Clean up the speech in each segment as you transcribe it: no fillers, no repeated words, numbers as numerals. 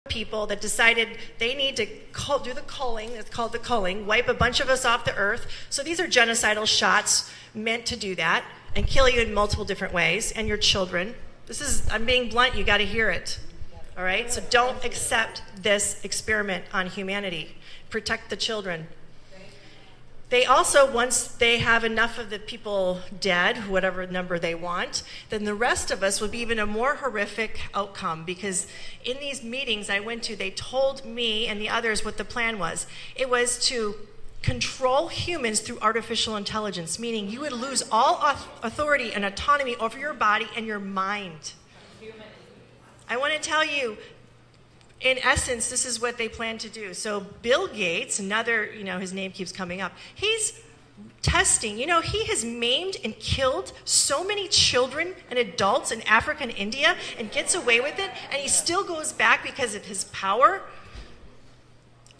people that decided they need to do the culling, it's called the culling, wipe a bunch of us off the earth. So these are genocidal shots meant to do that and kill you in multiple different ways, and your children. I'm being blunt, you gotta hear it. All right, so don't accept this experiment on humanity. Protect the children. They also, once they have enough of the people dead, whatever number they want, then the rest of us would be even a more horrific outcome, because in these meetings I went to, they told me and the others what the plan was. It was to control humans through artificial intelligence, meaning you would lose all authority and autonomy over your body and your mind. I want to tell you, in essence, this is what they plan to do. So Bill Gates, another, his name keeps coming up, he's testing. He has maimed and killed so many children and adults in Africa and India and gets away with it, and he still goes back because of his power.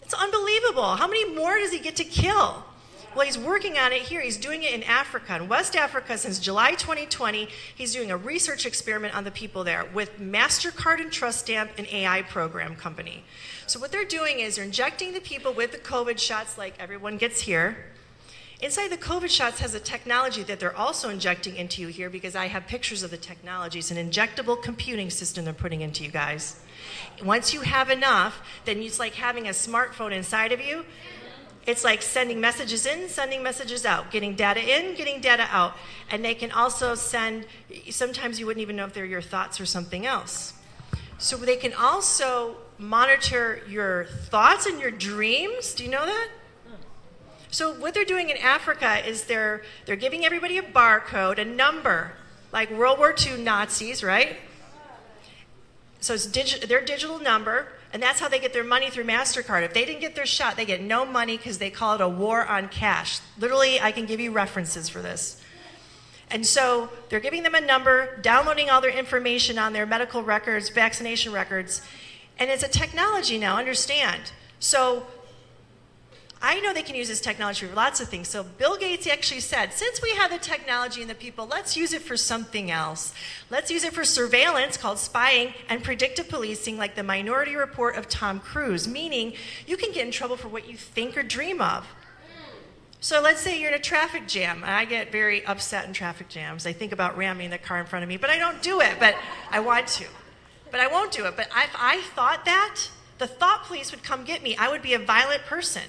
It's unbelievable. How many more does he get to kill? Well, he's working on it here. He's doing it in Africa, in West Africa, since July 2020. He's doing a research experiment on the people there with MasterCard and Trust Stamp, an AI program company. So what they're doing is they're injecting the people with the COVID shots like everyone gets here. Inside the COVID shots has a technology that they're also injecting into you here, because I have pictures of the technology. It's an injectable computing system they're putting into you guys. Once you have enough, then it's like having a smartphone inside of you. It's like sending messages in, sending messages out, getting data in, getting data out. And they can also send, sometimes you wouldn't even know if they're your thoughts or something else. So they can also monitor your thoughts and your dreams. Do you know that? So what they're doing in Africa is they're giving everybody a barcode, a number, like World War II Nazis, right? So it's their digital number. And that's how they get their money through MasterCard. If they didn't get their shot, they get no money because they call it a war on cash. Literally, I can give you references for this. And so they're giving them a number, downloading all their information on their medical records, vaccination records. And it's a technology now, understand. So I know they can use this technology for lots of things. So Bill Gates actually said, since we have the technology and the people, let's use it for something else. Let's use it for surveillance, called spying, and predictive policing, like the Minority Report of Tom Cruise, meaning you can get in trouble for what you think or dream of. So let's say you're in a traffic jam. I get very upset in traffic jams. I think about ramming the car in front of me, but I don't do it, but I want to. But I won't do it. But if I thought that, the thought police would come get me. I would be a violent person.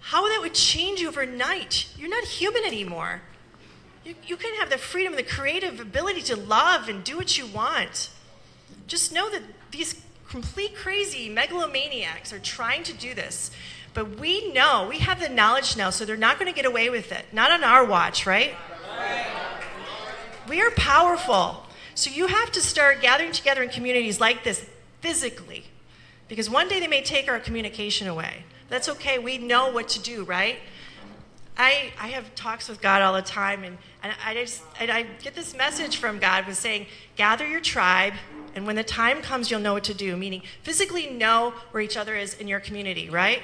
How that would change you overnight. You're not human anymore. You can have the freedom, the creative ability to love and do what you want. Just know that these complete crazy megalomaniacs are trying to do this. But we know, we have the knowledge now, so they're not going to get away with it. Not on our watch, right? We are powerful. So you have to start gathering together in communities like this physically. Because one day they may take our communication away. That's okay, we know what to do, right? I have talks with God all the time, and I get this message from God was saying, gather your tribe, and when the time comes, you'll know what to do, meaning physically know where each other is in your community, right?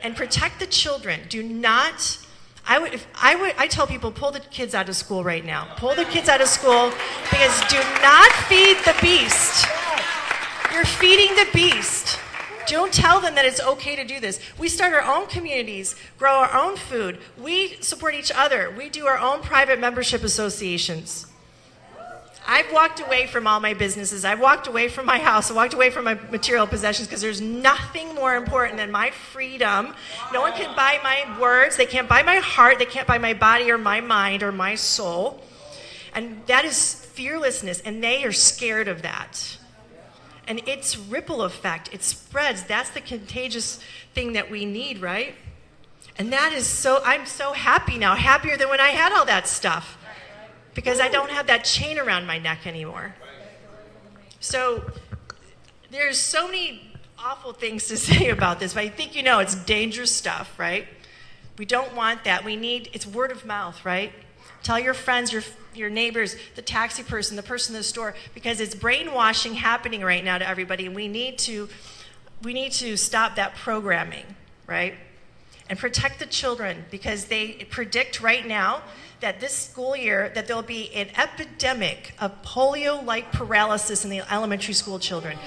And protect the children. Do not, I tell people, pull the kids out of school right now. Pull the kids out of school, because do not feed the beast. You're feeding the beast. Don't tell them that it's okay to do this. We start our own communities, grow our own food. We support each other. We do our own private membership associations. I've walked away from all my businesses. I've walked away from my house. I walked away from my material possessions because there's nothing more important than my freedom. No one can buy my words. They can't buy my heart. They can't buy my body or my mind or my soul. And that is fearlessness, and they are scared of that. And it's ripple effect. It spreads. That's the contagious thing that we need, right? And that is so, I'm so happy now, happier than when I had all that stuff, because I don't have that chain around my neck anymore. So there's so many awful things to say about this, but I think you know it's dangerous stuff, right? We don't want that. We need, it's word of mouth, right? Tell your friends, your neighbors, the taxi person, the person in the store, because it's brainwashing happening right now to everybody, and we need to stop that programming, right? And protect the children, because they predict right now that this school year that there'll be an epidemic of polio-like paralysis in the elementary school children.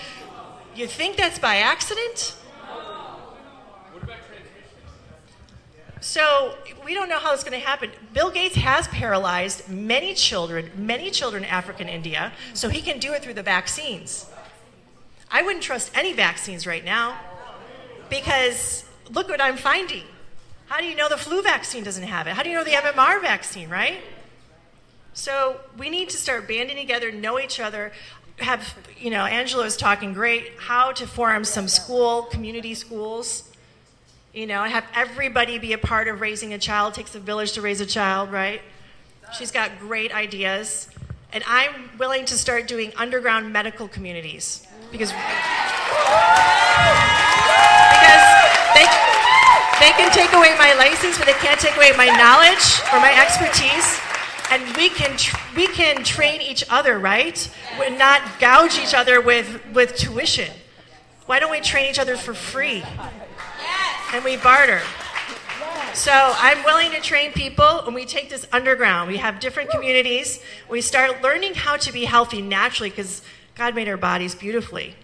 You think that's by accident? So we don't know how it's going to happen. Bill Gates has paralyzed many children in Africa and India, so he can do it through the vaccines. I wouldn't trust any vaccines right now because look what I'm finding. How do you know the flu vaccine doesn't have it? How do you know the MMR vaccine, right? So we need to start banding together, know each other, have, Angela is talking great, how to form some community schools, and have everybody be a part of raising a child. It takes a village to raise a child, right? She's got great ideas. And I'm willing to start doing underground medical communities because they can take away my license, but they can't take away my knowledge or my expertise. And we can train each other, right? And not gouge each other with tuition. Why don't we train each other for free? And we barter. So I'm willing to train people, and we take this underground. We have different communities. We start learning how to be healthy naturally because God made our bodies beautifully.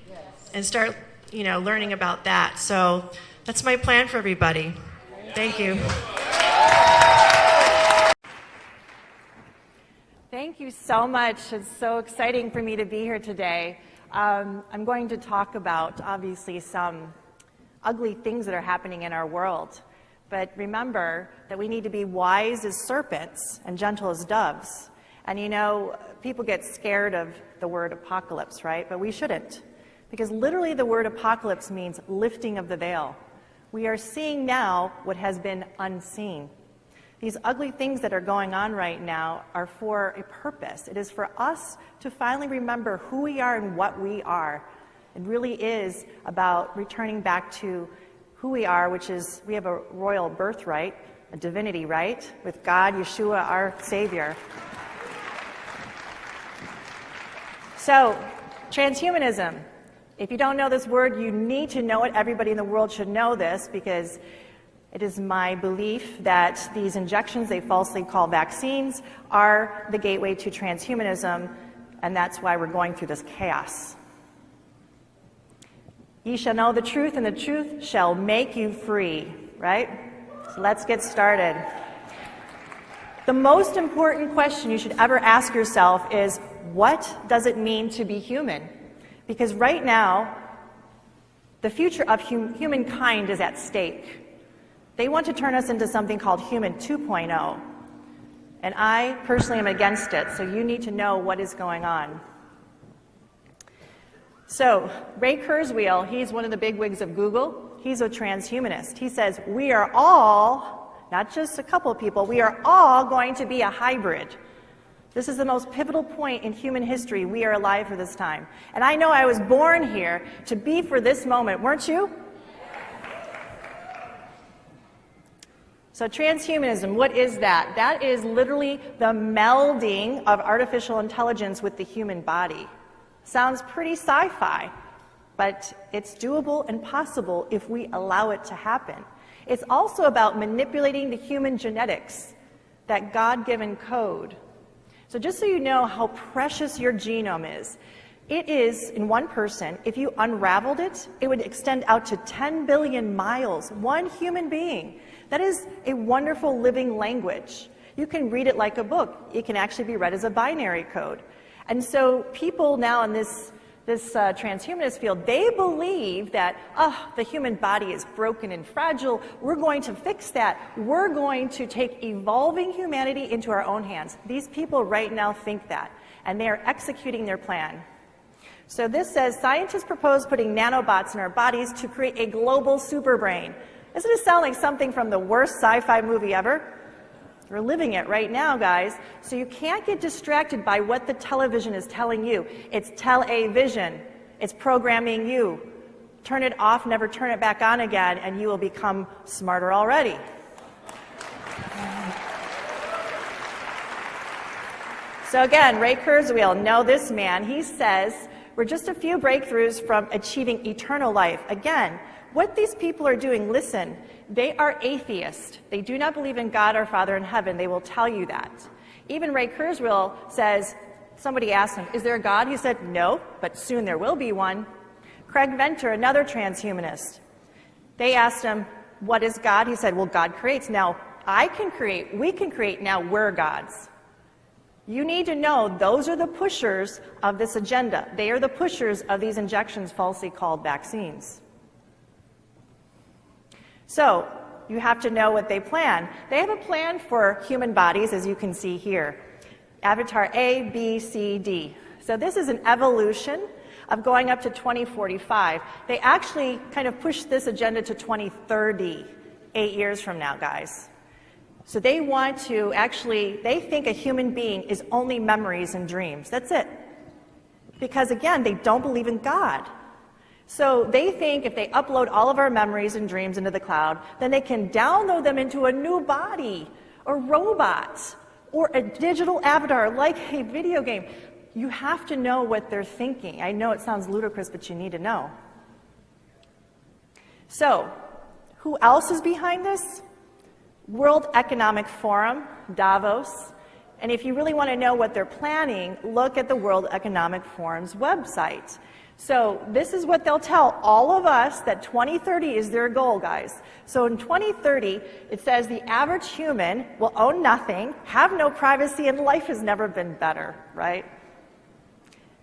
And start, learning about that. So that's my plan for everybody. Thank you. Thank you so much. It's so exciting for me to be here today. I'm going to talk about, obviously, some ugly things that are happening in our world. But remember that we need to be wise as serpents and gentle as doves. And people get scared of the word apocalypse, right? But we shouldn't. Because literally the word apocalypse means lifting of the veil. We are seeing now what has been unseen. These ugly things that are going on right now are for a purpose. It is for us to finally remember who we are and what we are. It really is about returning back to who we are, which is we have a royal birthright, a divinity right, with God, Yeshua, our Savior. So, transhumanism. If you don't know this word, you need to know it. Everybody in the world should know this because it is my belief that these injections they falsely call vaccines are the gateway to transhumanism, and that's why we're going through this chaos. Ye shall know the truth, and the truth shall make you free, right? So let's get started. The most important question you should ever ask yourself is, what does it mean to be human? Because right now, the future of humankind is at stake. They want to turn us into something called human 2.0. And I personally am against it, so you need to know what is going on. So, Ray Kurzweil, he's one of the bigwigs of Google. He's a transhumanist. He says, we are all, not just a couple of people, we are all going to be a hybrid. This is the most pivotal point in human history. We are alive for this time. And I know I was born here to be for this moment, weren't you? So transhumanism, what is that? That is literally the melding of artificial intelligence with the human body. Sounds pretty sci-fi, but it's doable and possible if we allow it to happen. It's also about manipulating the human genetics, that God-given code. So just so you know how precious your genome is, it is, in one person, if you unraveled it, it would extend out to 10 billion miles, one human being. That is a wonderful living language. You can read it like a book. It can actually be read as a binary code. And so people now in this transhumanist field, they believe that, the human body is broken and fragile. We're going to fix that. We're going to take evolving humanity into our own hands. These people right now think that, and they are executing their plan. So this says, scientists propose putting nanobots in our bodies to create a global superbrain. Doesn't it sound like something from the worst sci-fi movie ever? We're living it right now, guys. So you can't get distracted by what the television is telling you. It's tele-vision. It's programming you. Turn it off, never turn it back on again, and you will become smarter already. So again, Ray Kurzweil, know this man. He says, we're just a few breakthroughs from achieving eternal life. Again, what these people are doing, listen, they are atheists. They do not believe in God our Father in heaven. They will tell you that. Even Ray Kurzweil says, somebody asked him, is there a God? He said, no, but soon there will be one. Craig Venter, another transhumanist, they asked him, what is God? He said, well, God creates. Now, I can create, we can create, now we're gods. You need to know those are the pushers of this agenda. They are the pushers of these injections falsely called vaccines. So, you have to know what they plan. They have a plan for human bodies, as you can see here. Avatar A, B, C, D. So this is an evolution of going up to 2045. They actually kind of push this agenda to 2030, 8 years from now, guys. So they want to actually, they think a human being is only memories and dreams. That's it. Because again, they don't believe in God. So they think if they upload all of our memories and dreams into the cloud, then they can download them into a new body, or robots, or a digital avatar like a video game. You have to know what they're thinking. I know it sounds ludicrous, but you need to know. So, who else is behind this? World Economic Forum, Davos. And if you really want to know what they're planning, look at the World Economic Forum's website. So this is what they'll tell all of us, that 2030 is their goal, guys. So in 2030, it says the average human will own nothing, have no privacy, and life has never been better, right?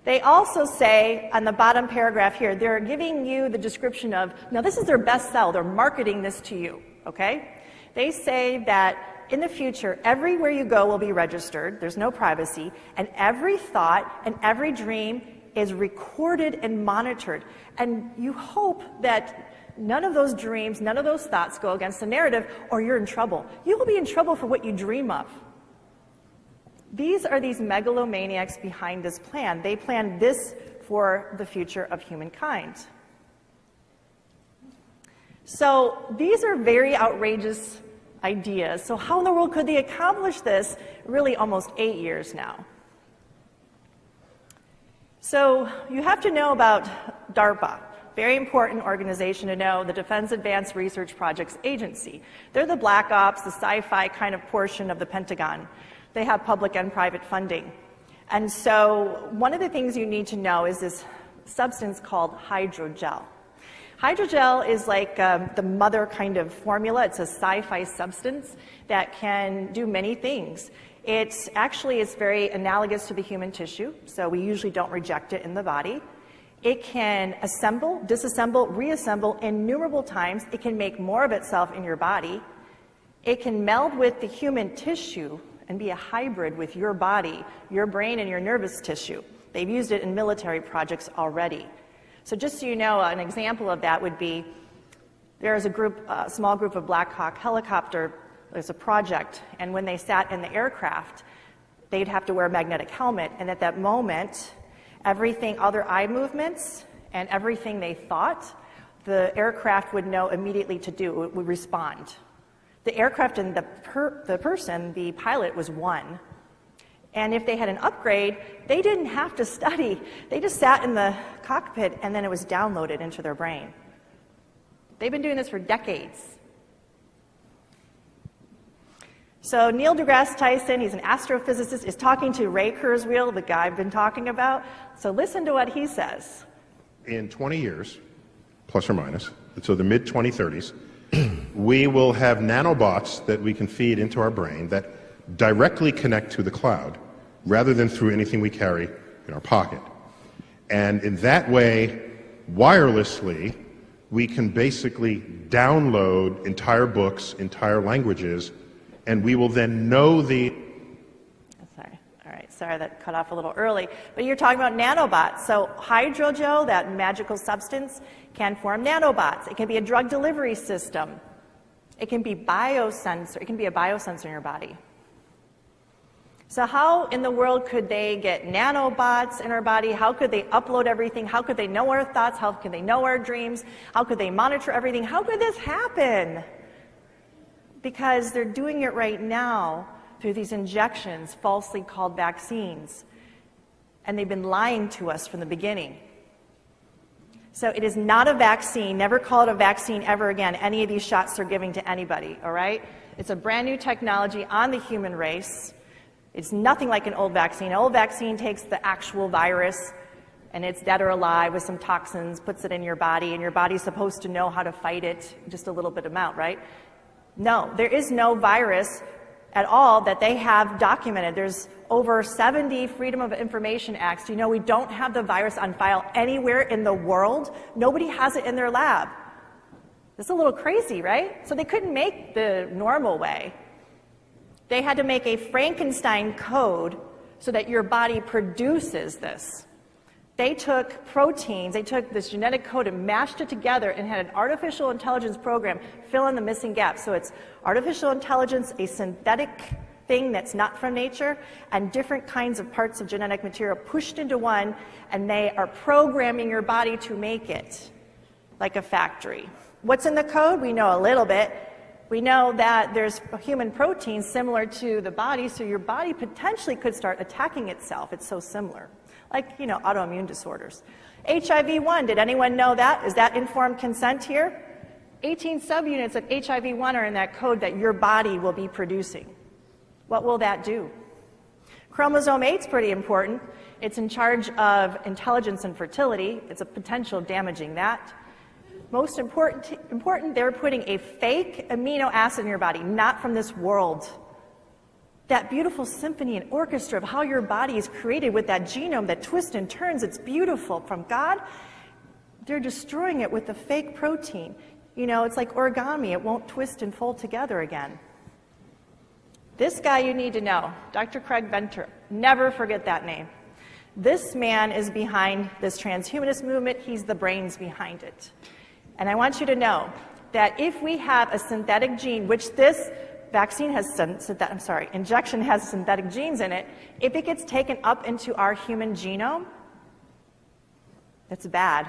They also say, on the bottom paragraph here, they're giving you the description of, now this is their best sell, they're marketing this to you, okay? They say that in the future, everywhere you go will be registered, there's no privacy, and every thought and every dream is recorded and monitored. And you hope that none of those dreams, none of those thoughts go against the narrative, or you're in trouble. You will be in trouble for what you dream of. These are these megalomaniacs behind this plan. They planned this for the future of humankind. So these are very outrageous ideas. So how in the world could they accomplish this? Really almost 8 years now. So you have to know about DARPA, very important organization to know, the Defense Advanced Research Projects Agency. They're the black ops, the sci-fi kind of portion of the Pentagon. They have public and private funding. And so one of the things you need to know is this substance called hydrogel. Hydrogel is like the mother kind of formula. It's a sci-fi substance that can do many things. It's very analogous to the human tissue, so we usually don't reject it in the body. It can assemble, disassemble, reassemble innumerable times. It can make more of itself in your body. It can meld with the human tissue and be a hybrid with your body, your brain, and your nervous tissue. They've used it in military projects already. So just so you know, an example of that would be, there's a small group of Black Hawk helicopter. There's a project, and when they sat in the aircraft, they'd have to wear a magnetic helmet, and at that moment, everything, all their eye movements and everything they thought, the aircraft would know immediately to do, it would respond. The aircraft and the person, the pilot, was one. And if they had an upgrade, they didn't have to study. They just sat in the cockpit, and then it was downloaded into their brain. They've been doing this for decades. So Neil deGrasse Tyson, he's an astrophysicist, is talking to Ray Kurzweil, the guy I've been talking about. So listen to what he says. In 20 years, plus or minus, so the mid-2030s, we will have nanobots that we can feed into our brain that directly connect to the cloud, rather than through anything we carry in our pocket. And in that way, wirelessly, we can basically download entire books, entire languages, and we will then know the... Sorry. All right. Sorry that cut off a little early. But you're talking about nanobots. So hydrogel, that magical substance, can form nanobots. It can be a drug delivery system. It can be biosensor. It can be a biosensor in your body. So how in the world could they get nanobots in our body? How could they upload everything? How could they know our thoughts? How could they know our dreams? How could they monitor everything? How could this happen? Because they're doing it right now through these injections, falsely called vaccines. And they've been lying to us from the beginning. So it is not a vaccine. Never call it a vaccine ever again, any of these shots they're giving to anybody, all right? It's a brand new technology on the human race. It's nothing like an old vaccine. An old vaccine takes the actual virus and it's dead or alive with some toxins, puts it in your body, and your body's supposed to know how to fight it, just a little bit amount, right? No, there is no virus at all that they have documented. There's over 70 Freedom of Information Acts. You know, we don't have the virus on file anywhere in the world. Nobody has it in their lab. It's a little crazy, right? So they couldn't make the normal way. They had to make a Frankenstein code so that your body produces this. They took proteins, they took this genetic code and mashed it together and had an artificial intelligence program fill in the missing gaps. So it's artificial intelligence, a synthetic thing that's not from nature, and different kinds of parts of genetic material pushed into one, and they are programming your body to make it like a factory. What's in the code? We know a little bit. We know that there's human proteins similar to the body, so your body potentially could start attacking itself. It's so similar. Like, you know, autoimmune disorders. HIV-1, did anyone know that? Is that informed consent here? 18 subunits of HIV-1 are in that code that your body will be producing. What will that do? Chromosome 8 is pretty important. It's in charge of intelligence and fertility. It's a potential damaging that. Most important, they're putting a fake amino acid in your body, not from this world. That beautiful symphony and orchestra of how your body is created with that genome that twists and turns, it's beautiful from God. They're destroying it with the fake protein. You know, it's like origami. It won't twist and fold together again. This guy you need to know, Dr. Craig Venter. Never forget that name. This man is behind this transhumanist movement. He's the brains behind it. And I want you to know that if we have a synthetic gene, which this injection has synthetic genes in it, if it gets taken up into our human genome, that's bad.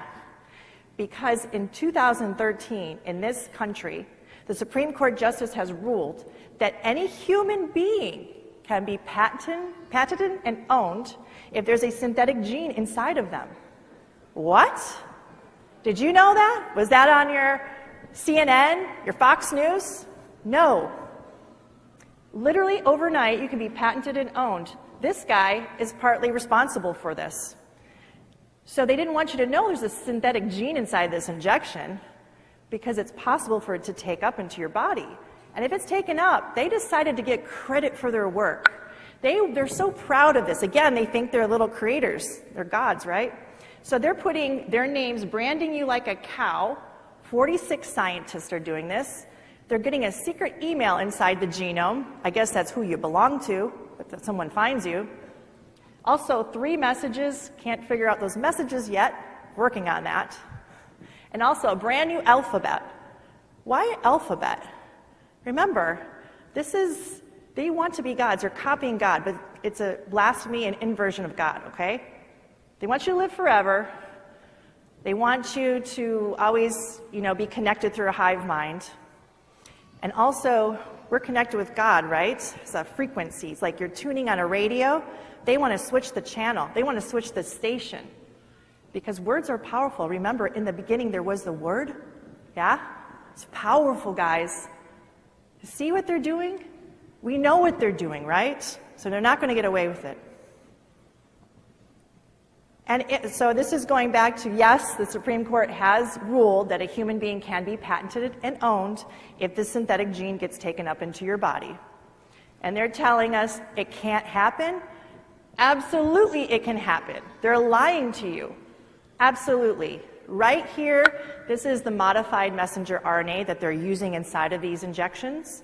Because in 2013, in this country, the Supreme Court Justice has ruled that any human being can be patented and owned if there's a synthetic gene inside of them. What? Did you know that? Was that on your CNN, your Fox News? No. Literally overnight, you can be patented and owned. This guy is partly responsible for this. So they didn't want you to know there's a synthetic gene inside this injection because it's possible for it to take up into your body. And if it's taken up, they decided to get credit for their work. They're so proud of this. Again, they think they're little creators. They're gods, right? So they're putting their names, branding you like a cow. 46 scientists are doing this. They're getting a secret email inside the genome. I guess that's who you belong to, if someone finds you. Also, 3 messages. Can't figure out those messages yet. Working on that. And also a brand new alphabet. Why alphabet? Remember, they want to be gods. They're copying God, but it's a blasphemy and inversion of God, okay? They want you to live forever. They want you to always, be connected through a hive mind. And also, we're connected with God, right? So frequencies, like you're tuning on a radio. They want to switch the channel. They want to switch the station. Because words are powerful. Remember, in the beginning, there was the Word. Yeah? It's powerful, guys. See what they're doing? We know what they're doing, right? So they're not going to get away with it. And so this is going back to, yes, the Supreme Court has ruled that a human being can be patented and owned if the synthetic gene gets taken up into your body. And they're telling us it can't happen? Absolutely it can happen. They're lying to you. Absolutely. Right here, this is the modified messenger RNA that they're using inside of these injections.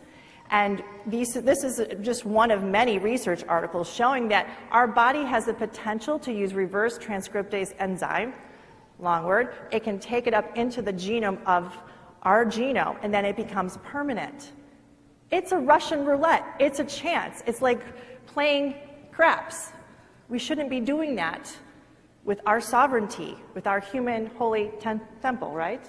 And this is just one of many research articles showing that our body has the potential to use reverse transcriptase enzyme, long word. It can take it up into the genome of our genome, and then it becomes permanent. It's a Russian roulette. It's a chance. It's like playing craps. We shouldn't be doing that with our sovereignty, with our human holy temple, right?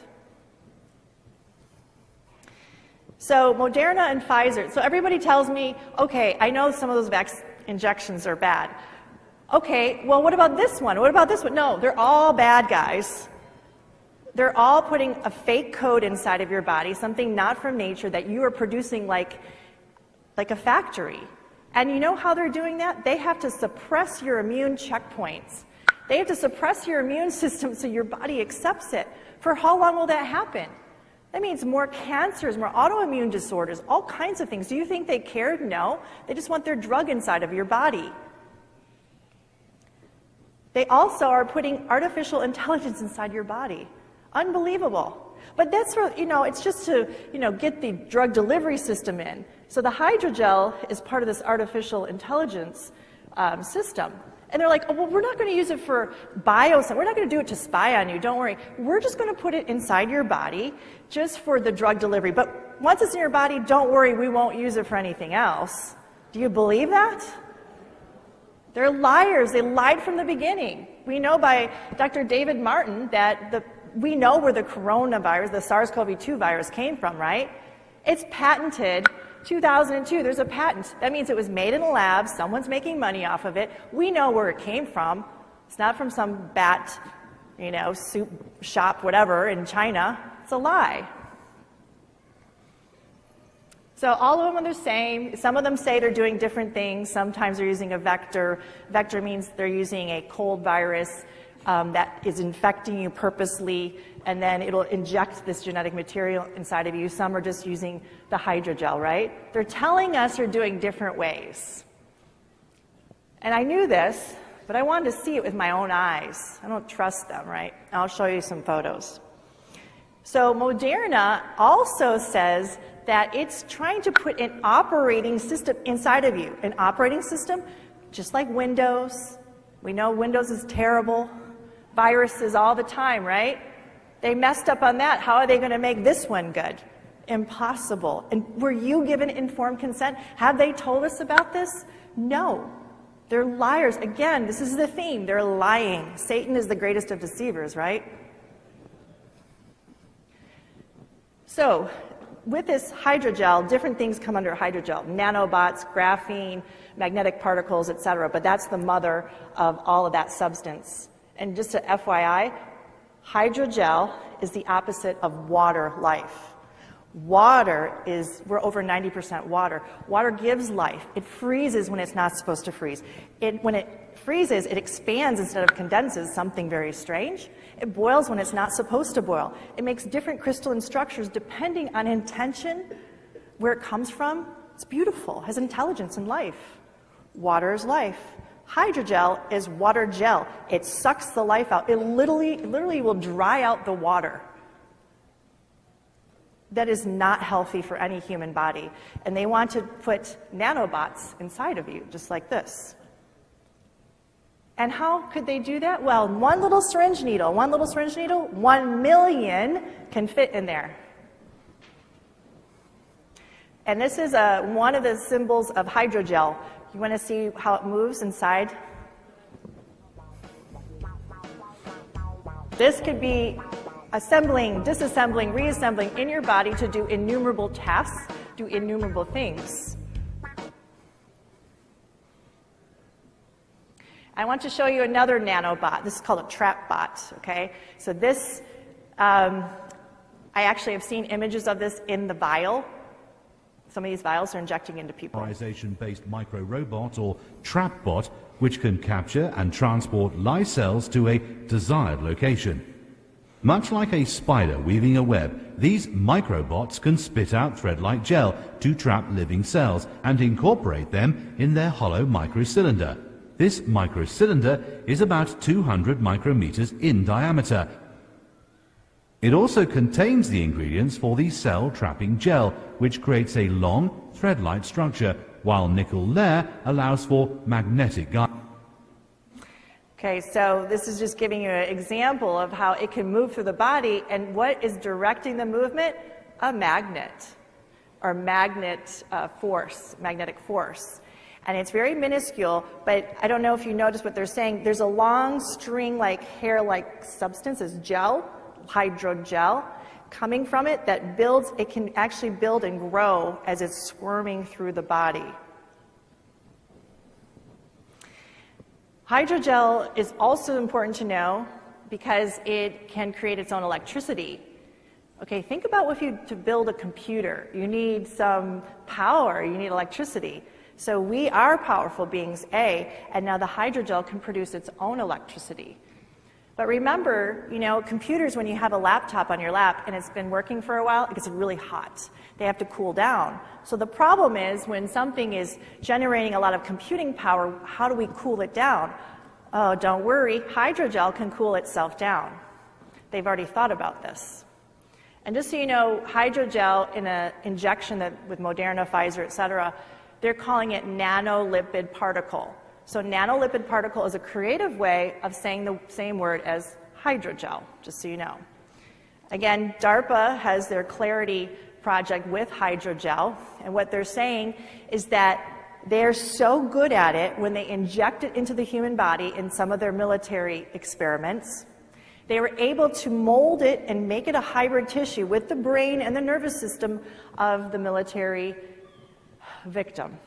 So Moderna and Pfizer. So everybody tells me, okay, I know some of those injections are bad. Okay, well, what about this one? What about this one? No, they're all bad guys. They're all putting a fake code inside of your body, something not from nature that you are producing like a factory. And you know how they're doing that? They have to suppress your immune checkpoints. They have to suppress your immune system so your body accepts it. For how long will that happen? That means more cancers, more autoimmune disorders, all kinds of things. Do you think they cared? No. They just want their drug inside of your body. They also are putting artificial intelligence inside your body. Unbelievable. But that's for, it's just to, get the drug delivery system in. So the hydrogel is part of this artificial intelligence system. And they're like, oh, well, we're not going to use it for bioscience. We're not going to do it to spy on you. Don't worry. We're just going to put it inside your body just for the drug delivery. But once it's in your body, don't worry. We won't use it for anything else. Do you believe that? They're liars. They lied from the beginning. We know by Dr. David Martin that we know where the coronavirus, the SARS-CoV-2 virus came from, right? It's patented 2002, there's a patent. That means it was made in a lab, someone's making money off of it. We know where it came from. It's not from some bat, soup shop, whatever, in China. It's a lie. So all of them are the same. Some of them say they're doing different things. Sometimes they're using a vector. Vector means they're using a cold virus that is infecting you purposely, and then it'll inject this genetic material inside of you. Some are just using the hydrogel, right? They're telling us they're doing different ways. And I knew this, but I wanted to see it with my own eyes. I don't trust them, right? I'll show you some photos. So Moderna also says that it's trying to put an operating system inside of you. An operating system, just like Windows. We know Windows is terrible. Viruses all the time, right? They messed up on that. How are they going to make this one good? Impossible. And were you given informed consent? Have they told us about this? No. They're liars. Again, this is the theme. They're lying. Satan is the greatest of deceivers, right? So, with this hydrogel, different things come under hydrogel. Nanobots, graphene, magnetic particles, etc. But that's the mother of all of that substance. And just a FYI, hydrogel is the opposite of water life. Water is, we're over 90% water. Water gives life. It freezes when it's not supposed to freeze. When it freezes, it expands instead of condenses, something very strange. It boils when it's not supposed to boil. It makes different crystalline structures depending on intention, where it comes from. It's beautiful, has intelligence and life. Water is life. Hydrogel is water gel. It sucks the life out. It literally will dry out the water. That is not healthy for any human body. And they want to put nanobots inside of you, just like this. And how could they do that? Well, one little syringe needle, 1 million can fit in there. And this is one of the symbols of hydrogel. You want to see how it moves inside? This could be assembling, disassembling, reassembling in your body to do innumerable tasks, do innumerable things. I want to show you another nanobot. This is called a trap bot, okay? So this, I actually have seen images of this in the vial. Some of these vials are injecting into people. Based micro-robot or trap bot, which can capture and transport live cells to a desired location. Much like a spider weaving a web, these microbots can spit out thread-like gel to trap living cells and incorporate them in their hollow microcylinder. This microcylinder is about 200 micrometers in diameter. It also contains the ingredients for the cell-trapping gel, which creates a long, thread-like structure, while nickel layer allows for magnetic guidance. Okay, so this is just giving you an example of how it can move through the body, and what is directing the movement? A magnet, or magnetic force. And it's very minuscule, but I don't know if you noticed what they're saying. There's a long string-like, hair-like substance, it's gel, hydrogel, coming from it that builds, it can actually build and grow as it's squirming through the body. Hydrogel is also important to know because it can create its own electricity. Okay, think about if you to build a computer, you need some power, you need electricity. So we are powerful beings, A, and now the hydrogel can produce its own electricity. But remember, computers, when you have a laptop on your lap and it's been working for a while, it gets really hot. They have to cool down. So the problem is when something is generating a lot of computing power, how do we cool it down? Oh, don't worry, hydrogel can cool itself down. They've already thought about this. And just so you know, hydrogel in an injection with Moderna, Pfizer, et cetera, they're calling it nanolipid particle. So nanolipid particle is a creative way of saying the same word as hydrogel, just so you know. Again, DARPA has their Clarity project with hydrogel, and what they're saying is that they're so good at it when they inject it into the human body in some of their military experiments. They were able to mold it and make it a hybrid tissue with the brain and the nervous system of the military victim.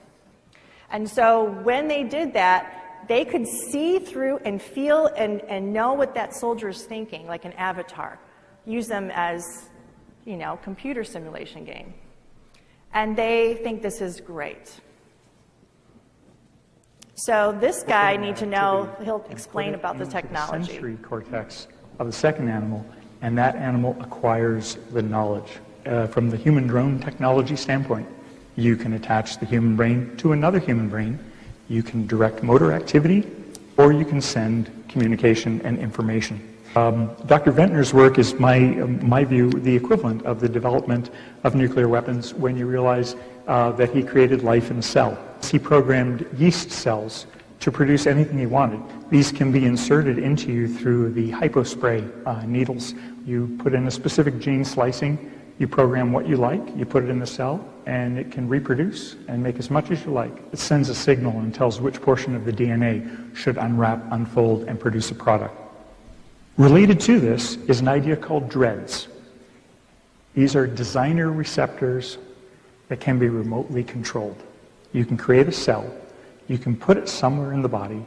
And so when they did that, they could see through and feel and know what that soldier is thinking, like an avatar. Use them as, computer simulation game. And they think this is great. So this guy needs to know, he'll explain about the technology. The sensory cortex of the second animal, and that animal acquires the knowledge. From the human drone technology standpoint, you can attach the human brain to another human brain, you can direct motor activity, or you can send communication and information. Dr. Ventnor's work is, my view, the equivalent of the development of nuclear weapons when you realize that he created life in a cell. He programmed yeast cells to produce anything he wanted. These can be inserted into you through the hypospray needles. You put in a specific gene slicing, you program what you like, you put it in the cell, and it can reproduce and make as much as you like. It sends a signal and tells which portion of the DNA should unwrap, unfold, and produce a product. Related to this is an idea called dreads. These are designer receptors that can be remotely controlled. You can create a cell, you can put it somewhere in the body,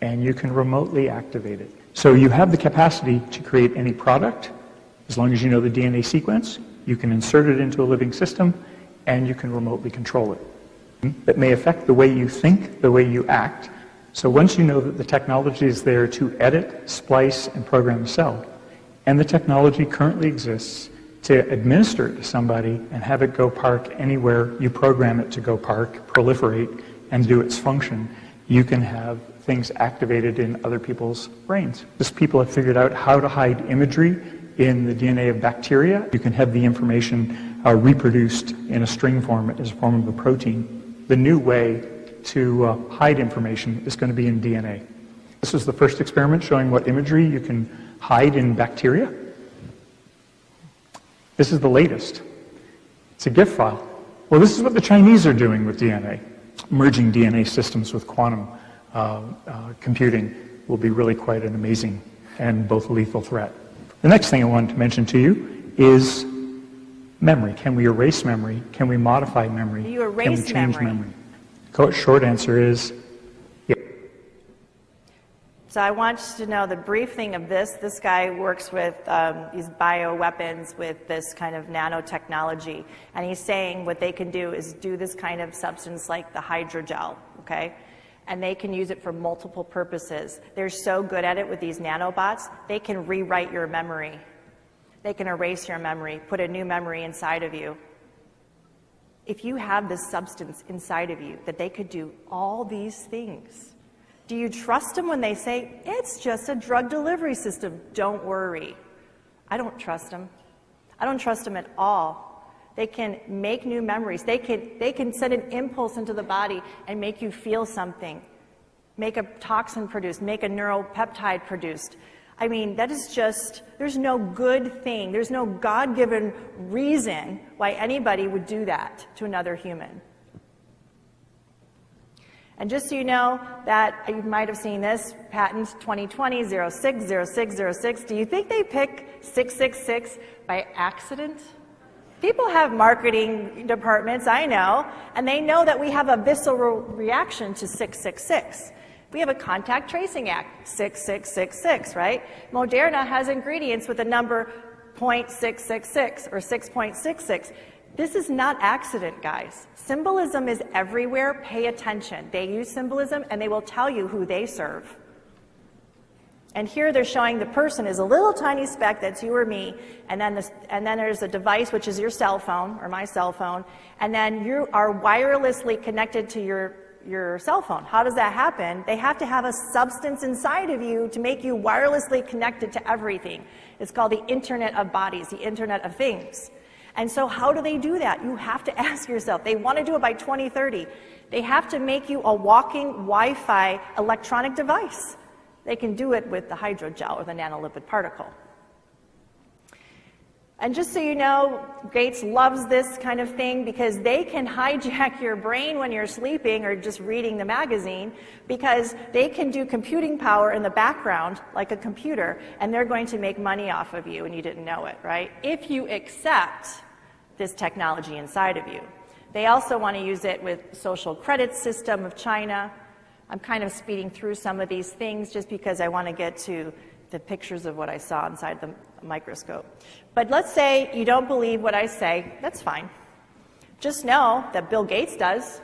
and you can remotely activate it. So you have the capacity to create any product, as long as you know the DNA sequence. You can insert it into a living system, and you can remotely control it. That may affect the way you think, the way you act. So once you know that the technology is there to edit, splice, and program a cell, and the technology currently exists to administer it to somebody and have it go park anywhere you program it to go park, proliferate, and do its function, you can have things activated in other people's brains. These people have figured out how to hide imagery in the DNA of bacteria. You can have the information reproduced in a string form as a form of a protein. The new way to hide information is going to be in DNA. This was the first experiment showing what imagery you can hide in bacteria. This is the latest. It's a GIF file. Well, this is what the Chinese are doing with DNA. Merging DNA systems with quantum computing will be really quite an amazing and both lethal threat. The next thing I wanted to mention to you is memory. Can we erase memory? Can we modify memory? You erase Can we change memory? Short answer is yes. So I want you to know the brief thing of this. This guy works with these bioweapons with this kind of nanotechnology. And he's saying what they can do is do this kind of substance like the hydrogel, okay? And they can use it for multiple purposes. They're so good at it with these nanobots, they can rewrite your memory. They can erase your memory, put a new memory inside of you. If you have this substance inside of you, that they could do all these things, do you trust them when they say, it's just a drug delivery system, don't worry? I don't trust them. I don't trust them at all. They can make new memories. They can send an impulse into the body and make you feel something, make a toxin produced, make a neuropeptide produced. I mean, that is just, there's no good thing. There's no God-given reason why anybody would do that to another human. And just so you know that you might have seen this, patent 2020-06-06-06. Do you think they pick 666 by accident? People have marketing departments, I know, and they know that we have a visceral reaction to 666. We have a contact tracing act, 6666, right? Moderna has ingredients with the number 0.666 or 6.66. This is not accident, guys. Symbolism is everywhere. Pay attention. They use symbolism and they will tell you who they serve. And here they're showing the person is a little tiny speck, that's you or me, and then there's a device which is your cell phone or my cell phone, and then you are wirelessly connected to your cell phone. How does that happen? They have to have a substance inside of you to make you wirelessly connected to everything. It's called the Internet of Bodies, the Internet of Things. And so how do they do that? You have to ask yourself. They want to do it by 2030. They have to make you a walking Wi-Fi electronic device. They can do it with the hydrogel or the nanolipid particle. And just so you know, Gates loves this kind of thing because they can hijack your brain when you're sleeping or just reading the magazine, because they can do computing power in the background like a computer, and they're going to make money off of you and you didn't know it, right? If you accept this technology inside of you. They also want to use it with social credit system of China. I'm kind of speeding through some of these things just because I want to get to the pictures of what I saw inside the microscope. But let's say you don't believe what I say. That's fine. Just know that Bill Gates does.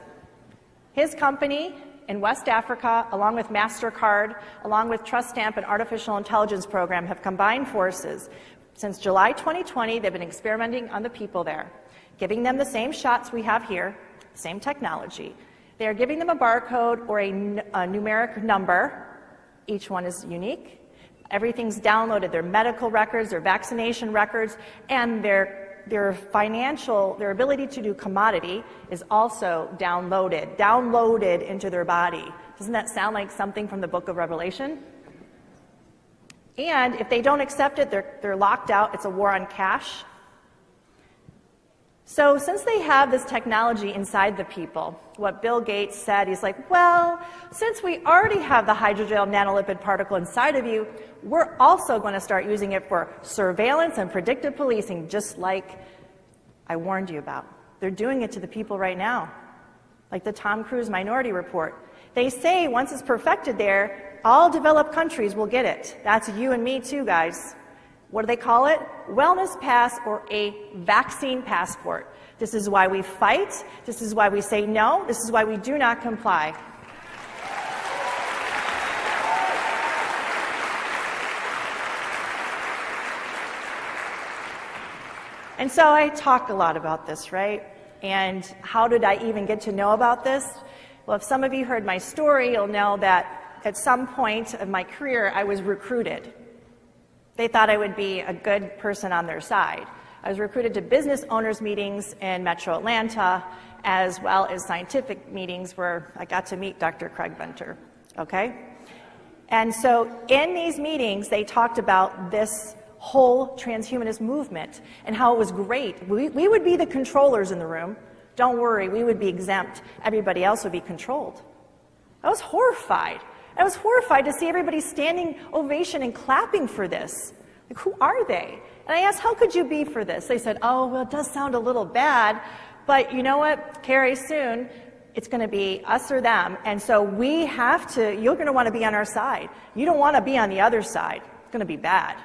His company in West Africa, along with MasterCard, along with Trust Stamp and Artificial Intelligence Program, have combined forces. Since July 2020, they've been experimenting on the people there, giving them the same shots we have here, same technology. They are giving them a barcode or a numeric number. Each one is unique. Everything's downloaded, their medical records, their vaccination records, and their ability to do commodity is also downloaded into their body. Doesn't that sound like something from the book of Revelation? And if they don't accept it, they're locked out. It's a war on cash. So since they have this technology inside the people, what Bill Gates said, he's like, well, since we already have the hydrogel nanolipid particle inside of you, we're also going to start using it for surveillance and predictive policing, just like I warned you about. They're doing it to the people right now, like the Tom Cruise Minority Report. They say once it's perfected there, all developed countries will get it. That's you and me too, guys. What do they call it? Wellness pass or a vaccine passport. This is why we fight. This is why we say no. This is why we do not comply. And so I talk a lot about this, right? And how did I even get to know about this? Well, if some of you heard my story, you'll know that at some point of my career, I was recruited. They thought I would be a good person on their side. I was recruited to business owners meetings in Metro Atlanta, as well as scientific meetings where I got to meet Dr. Craig Venter, okay? And so in these meetings, they talked about this whole transhumanist movement and how it was great. We would be the controllers in the room. Don't worry, we would be exempt. Everybody else would be controlled. I was horrified. I was horrified to see everybody standing ovation and clapping for this. Like, who are they? And I asked, how could you be for this? They said, oh, well, it does sound a little bad, but you know what, Carrie, soon it's going to be us or them, and so we have to, you're going to want to be on our side. You don't want to be on the other side. It's going to be bad.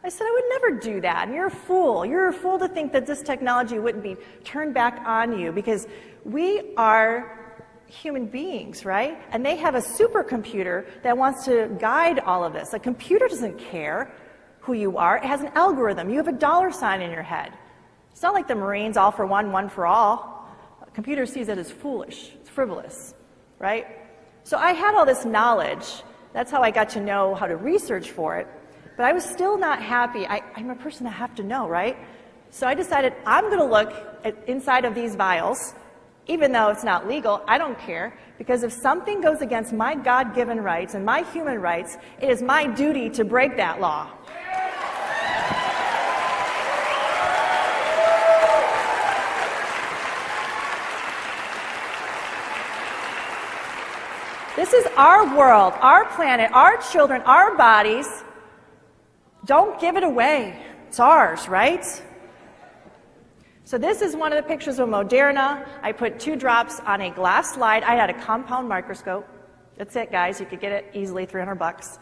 I said, I would never do that, and you're a fool. You're a fool to think that this technology wouldn't be turned back on you, because we are human beings, right? And they have a supercomputer that wants to guide all of this. A computer doesn't care who you are. It has an algorithm. You have a dollar sign in your head. It's not like the Marines, all for one, one for all. A computer sees it as foolish. It's frivolous, right? So I had all this knowledge. That's how I got to know how to research for it. But I was still not happy. I'm a person that have to know, right? So I decided I'm going to look inside of these vials. Even though it's not legal, I don't care, because if something goes against my God-given rights and my human rights, it is my duty to break that law. This is our world, our planet, our children, our bodies. Don't give it away. It's ours, right? So this is one of the pictures of Moderna. I put 2 drops on a glass slide. I had a compound microscope. That's it, guys. You could get it easily, $300.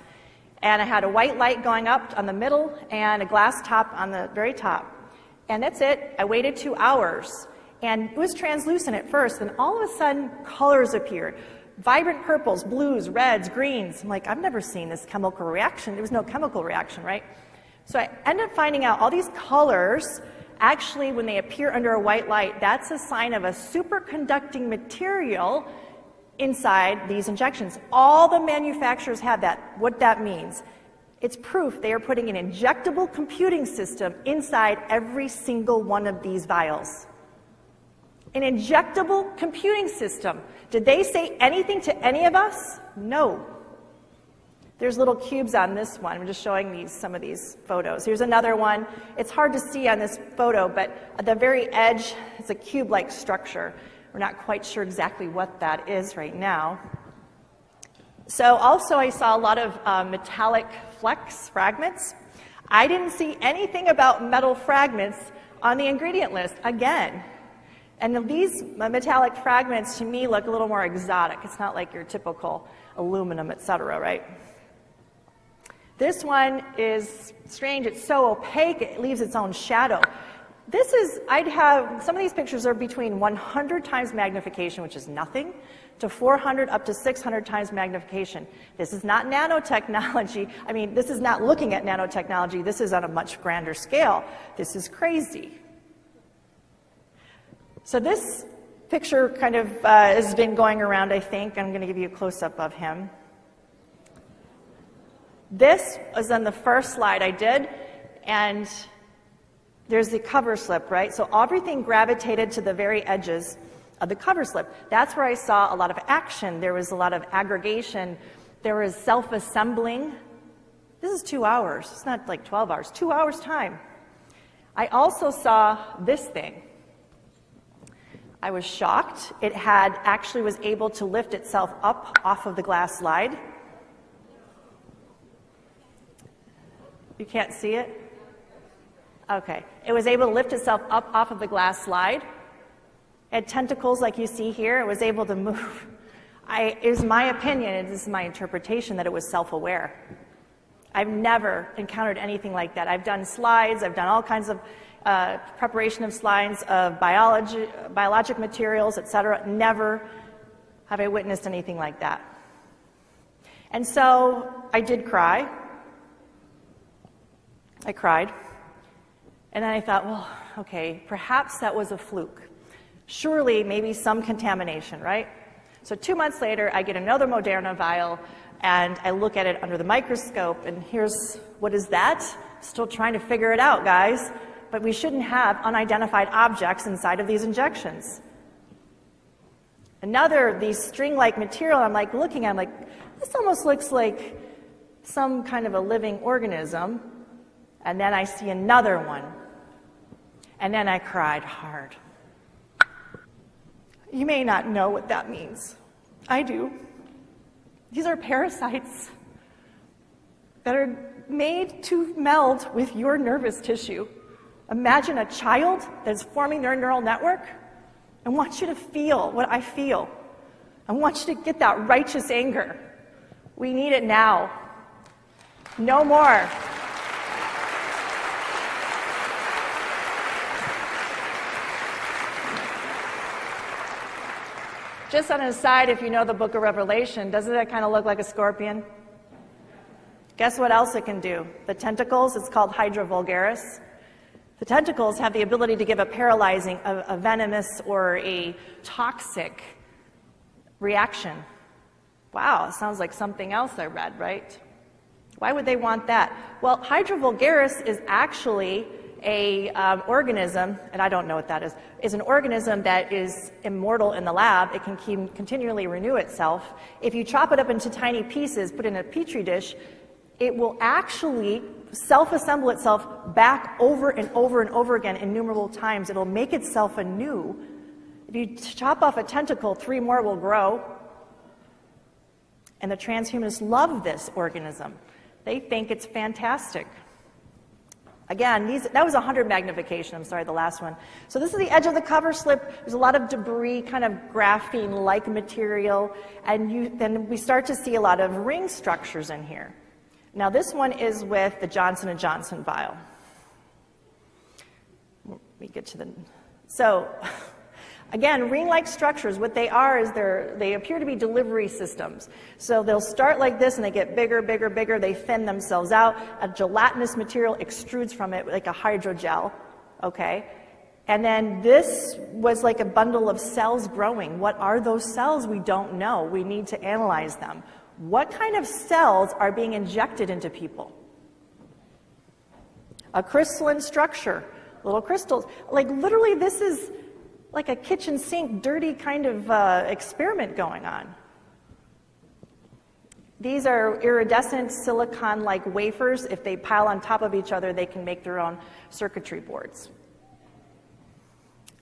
And I had a white light going up on the middle and a glass top on the very top. And that's it. I waited 2 hours. And it was translucent at first, and all of a sudden, colors appeared. Vibrant purples, blues, reds, greens. I'm like, I've never seen this chemical reaction. There was no chemical reaction, right? So I ended up finding out all these colors, actually, when they appear under a white light, that's a sign of a superconducting material inside these injections. All the manufacturers have that. What that means, it's proof they are putting an injectable computing system inside every single one of these vials. An injectable computing system. Did they say anything to any of us? No. There's little cubes on this one. I'm just showing some of these photos. Here's another one. It's hard to see on this photo, but at the very edge, it's a cube-like structure. We're not quite sure exactly what that is right now. So also I saw a lot of metallic flecks, fragments. I didn't see anything about metal fragments on the ingredient list, again. And these metallic fragments, to me, look a little more exotic. It's not like your typical aluminum, etc., right? This one is strange. It's so opaque, it leaves its own shadow. This is, some of these pictures are between 100 times magnification, which is nothing, to 400 up to 600 times magnification. This is not nanotechnology. I mean, this is not looking at nanotechnology. This is on a much grander scale. This is crazy. So this picture kind of has been going around, I think. I'm going to give you a close-up of him. This was on the first slide I did, and there's the cover slip, right? So everything gravitated to the very edges of the cover slip. That's where I saw a lot of action. There was a lot of aggregation. There was self-assembling. This is 2 hours. It's not like 12 hours. 2 hours time. I also saw this thing. I was shocked. It actually was able to lift itself up off of the glass slide. You can't see it? Okay. It was able to lift itself up off of the glass slide. It had tentacles like you see here. It was able to move. It was my opinion, and this is my interpretation, that it was self-aware. I've never encountered anything like that. I've done slides. I've done all kinds of preparation of slides of biologic materials, etc. Never have I witnessed anything like that. And so I did cry. I cried. And then I thought, well, okay, perhaps that was a fluke. Surely, maybe some contamination, right? So 2 months later, I get another Moderna vial, and I look at it under the microscope, and what is that? Still trying to figure it out, guys. But we shouldn't have unidentified objects inside of these injections. These string-like material, I'm like looking at, I'm like, this almost looks like some kind of a living organism. And then I see another one. And then I cried hard. You may not know what that means. I do. These are parasites that are made to meld with your nervous tissue. Imagine a child that's forming their neural network. I want you to feel what I feel. I want you to get that righteous anger. We need it now. No more. Just on an aside, if you know the book of Revelation, doesn't that kind of look like a scorpion? Guess what else it can do? The tentacles, it's called Hydra vulgaris. The tentacles have the ability to give a paralyzing, a venomous, or a toxic reaction. Wow, it sounds like something else I read, right? Why would they want that? Well, Hydra vulgaris is actually a organism, and I don't know what that is an organism that is immortal in the lab. It can continually renew itself. If you chop it up into tiny pieces, put it in a petri dish, it will actually self-assemble itself back over and over and over again innumerable times. It'll make itself anew. If you chop off a tentacle, 3 more will grow. And the transhumanists love this organism. They think it's fantastic. Again, that was 100 magnification, I'm sorry, the last one. So this is the edge of the cover slip. There's a lot of debris, kind of graphene-like material, and then we start to see a lot of ring structures in here. Now this one is with the Johnson & Johnson vial. let me get to the, so again, ring-like structures, what they are is they appear to be delivery systems. So they'll start like this and they get bigger, bigger, bigger, they thin themselves out. A gelatinous material extrudes from it like a hydrogel, okay? And then this was like a bundle of cells growing. What are those cells? We don't know. We need to analyze them. What kind of cells are being injected into people? A crystalline structure, little crystals. Like literally this is like a kitchen sink, dirty kind of experiment going on. These are iridescent silicon-like wafers. If they pile on top of each other, they can make their own circuitry boards.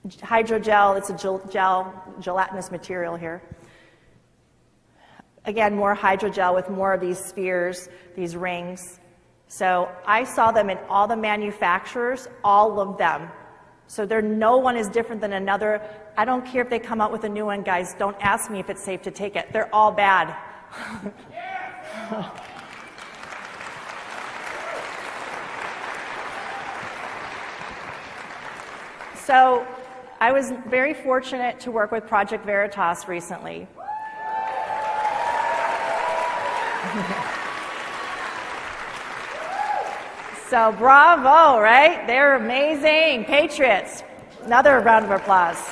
Hydrogel, it's a gelatinous material here. Again, more hydrogel with more of these spheres, these rings. So I saw them in all the manufacturers, all of them. So no one is different than another. I don't care if they come out with a new one, guys. Don't ask me if it's safe to take it. They're all bad. So I was very fortunate to work with Project Veritas recently. So bravo, right? They're amazing. Patriots. Another round of applause.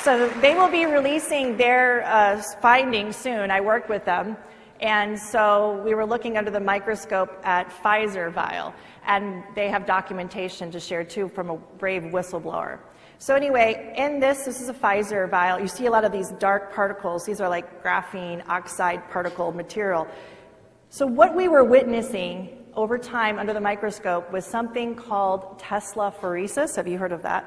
So they will be releasing their findings soon. I worked with them. And so we were looking under the microscope at Pfizer vial. And they have documentation to share too from a brave whistleblower. So anyway, in this is a Pfizer vial. You see a lot of these dark particles. These are like graphene oxide particle material. So what we were witnessing over time under the microscope was something called Tesla phoresis. Have you heard of that?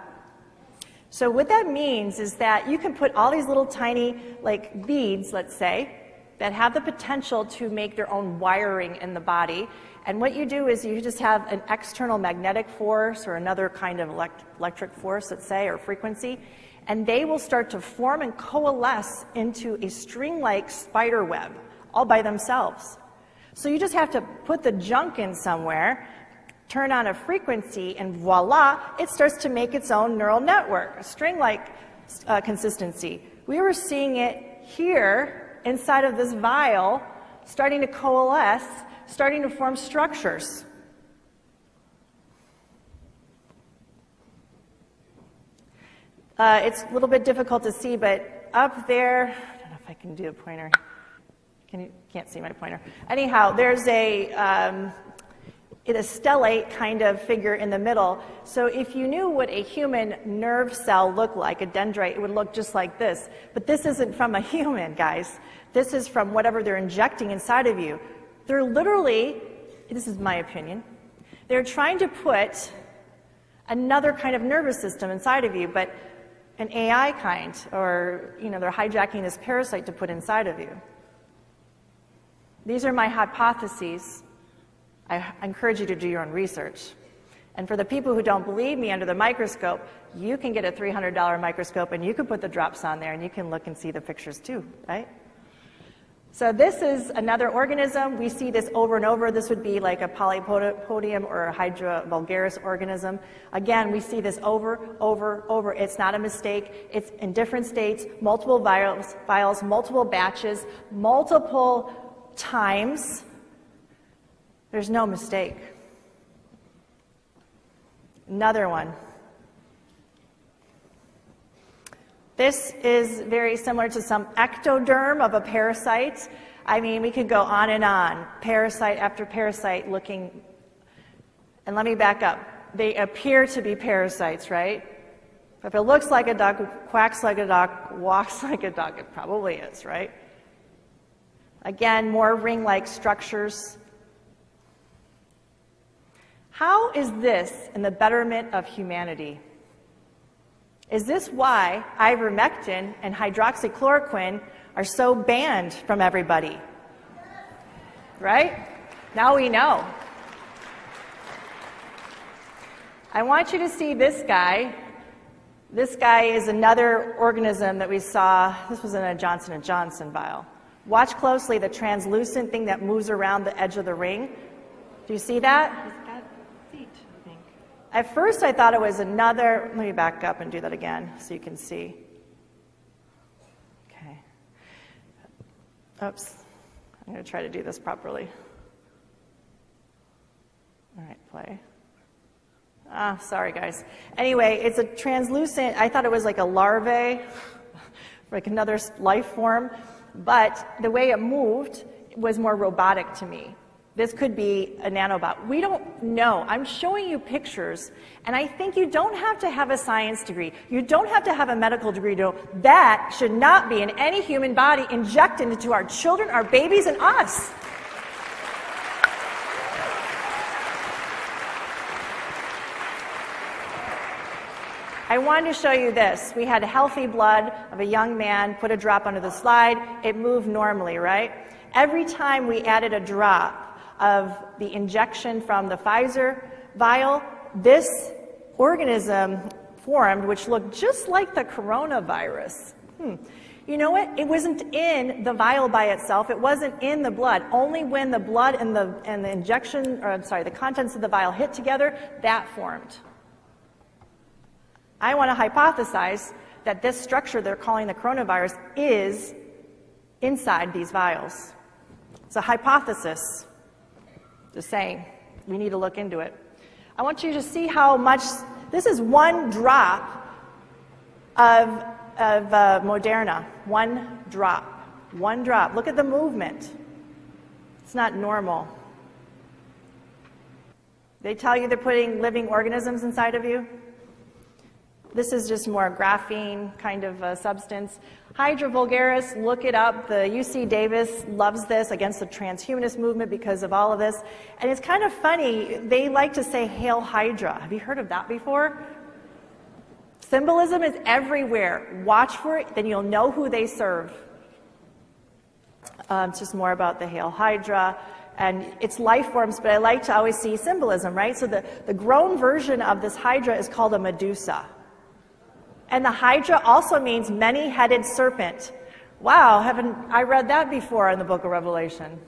So what that means is that you can put all these little tiny like beads, let's say, that have the potential to make their own wiring in the body. And what you do is you just have an external magnetic force or another kind of electric force, let's say, or frequency, and they will start to form and coalesce into a string-like spider web all by themselves. So you just have to put the junk in somewhere, turn on a frequency, and voila, it starts to make its own neural network, a string-like consistency. We were seeing it here inside of this vial, starting to coalesce, starting to form structures. It's a little bit difficult to see, but up there, I don't know if I can do a pointer. Can't see my pointer. Anyhow, there's a stellate kind of figure in the middle. So if you knew what a human nerve cell looked like, a dendrite, it would look just like this. But this isn't from a human, guys. This is from whatever they're injecting inside of you. They're literally, this is my opinion, they're trying to put another kind of nervous system inside of you, but an AI kind, or they're hijacking this parasite to put inside of you. These are my hypotheses. I encourage you to do your own research. And for the people who don't believe me under the microscope, you can get a $300 microscope and you can put the drops on there and you can look and see the pictures too, right? So this is another organism. We see this over and over. This would be like a polypodium or a Hydra vulgaris organism. Again, we see this over. It's not a mistake. It's in different states, multiple vials, multiple batches, multiple times. There's no mistake. Another one. This is very similar to some ectoderm of a parasite. I mean, we could go on, parasite after parasite looking. And let me back up. They appear to be parasites, right? If it looks like a duck, quacks like a duck, walks like a duck, it probably is, right? Again, more ring-like structures. How is this in the betterment of humanity? Is this why ivermectin and hydroxychloroquine are so banned from everybody? Right? Now we know. I want you to see this guy. This guy is another organism that we saw. This was in a Johnson & Johnson vial. Watch closely the translucent thing that moves around the edge of the ring. Do you see that? See. At first I thought it was another, let me back up and do that again so you can see. Okay. Oops. I'm going to try to do this properly. All right, play. Sorry guys. Anyway, it's a translucent, I thought it was like a larvae, like another life form, but the way it moved was more robotic to me. This could be a nanobot. We don't know. I'm showing you pictures, and I think you don't have to have a science degree. You don't have to have a medical degree to know that should not be in any human body injected into our children, our babies, and us. I wanted to show you this. We had healthy blood of a young man, put a drop under the slide. It moved normally, right? Every time we added a drop of the injection from the Pfizer vial, this organism formed, which looked just like the coronavirus. You know what? It wasn't in the vial by itself. It wasn't in the blood. Only when the blood and the injection, or I'm sorry, the contents of the vial hit together, that formed. I want to hypothesize that this structure they're calling the coronavirus is inside these vials. It's a hypothesis. Just saying, we need to look into it. I want you to see how much, this is one drop of Moderna. One drop. One drop. Look at the movement. It's not normal. They tell you they're putting living organisms inside of you. This is just more graphene kind of substance. Hydra vulgaris, look it up. The UC Davis loves this against the transhumanist movement because of all of this. And it's kind of funny, they like to say Hail Hydra. Have you heard of that before? Symbolism is everywhere. Watch for it, then you'll know who they serve. It's just more about the Hail Hydra. And it's life forms, but I like to always see symbolism, right? So the grown version of this Hydra is called a Medusa. And the Hydra also means many-headed serpent. Wow, haven't I read that before in the book of Revelation?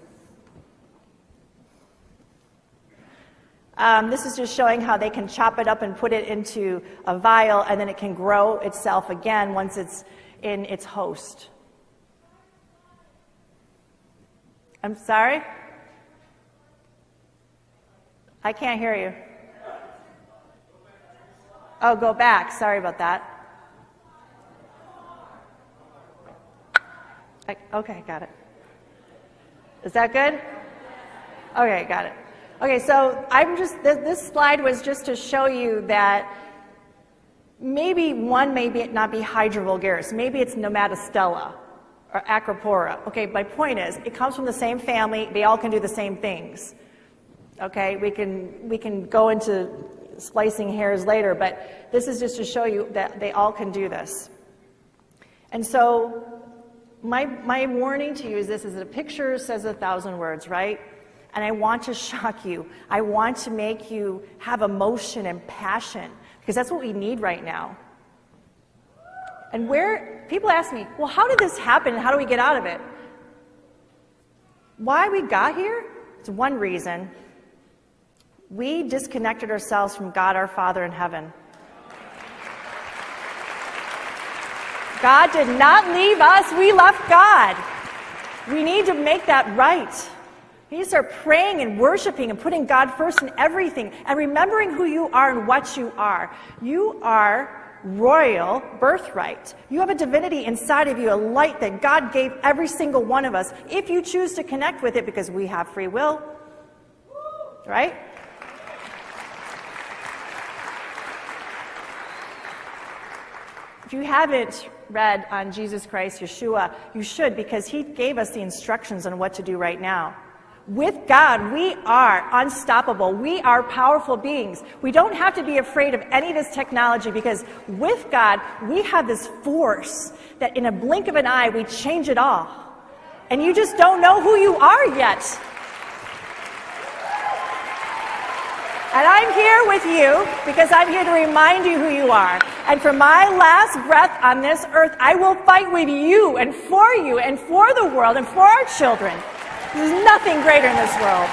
This is just showing how they can chop it up and put it into a vial, and then it can grow itself again once it's in its host. I'm sorry? I can't hear you. Oh, go back. Sorry about that. Okay, got it. Is that good? Okay, got it. Okay, so this slide was just to show you that maybe one may not be Hydra vulgaris. Maybe it's Nematostella or Acropora. Okay, my point is, it comes from the same family. They all can do the same things. Okay, we can go into splicing hairs later, but this is just to show you that they all can do this. And so my warning to you is this, is that a picture says 1,000 words, right? And I want to shock you. I want to make you have emotion and passion, because that's what we need right now. And people ask me, well, how did this happen and how do we get out of it? Why we got here? It's one reason. We disconnected ourselves from God our Father in heaven. God did not leave us, we left God. We need to make that right. We need to start praying and worshiping and putting God first in everything and remembering who you are and what you are. You are royal birthright. You have a divinity inside of you, a light that God gave every single one of us, if you choose to connect with it, because we have free will. Right? If you haven't read on Jesus Christ, Yeshua, you should, because he gave us the instructions on what to do right now. With God, we are unstoppable. We are powerful beings. We don't have to be afraid of any of this technology, because with God, we have this force that in a blink of an eye, we change it all. And you just don't know who you are yet. And I'm here with you because I'm here to remind you who you are. And for my last breath on this earth, I will fight with you and for the world and for our children. There's nothing greater in this world.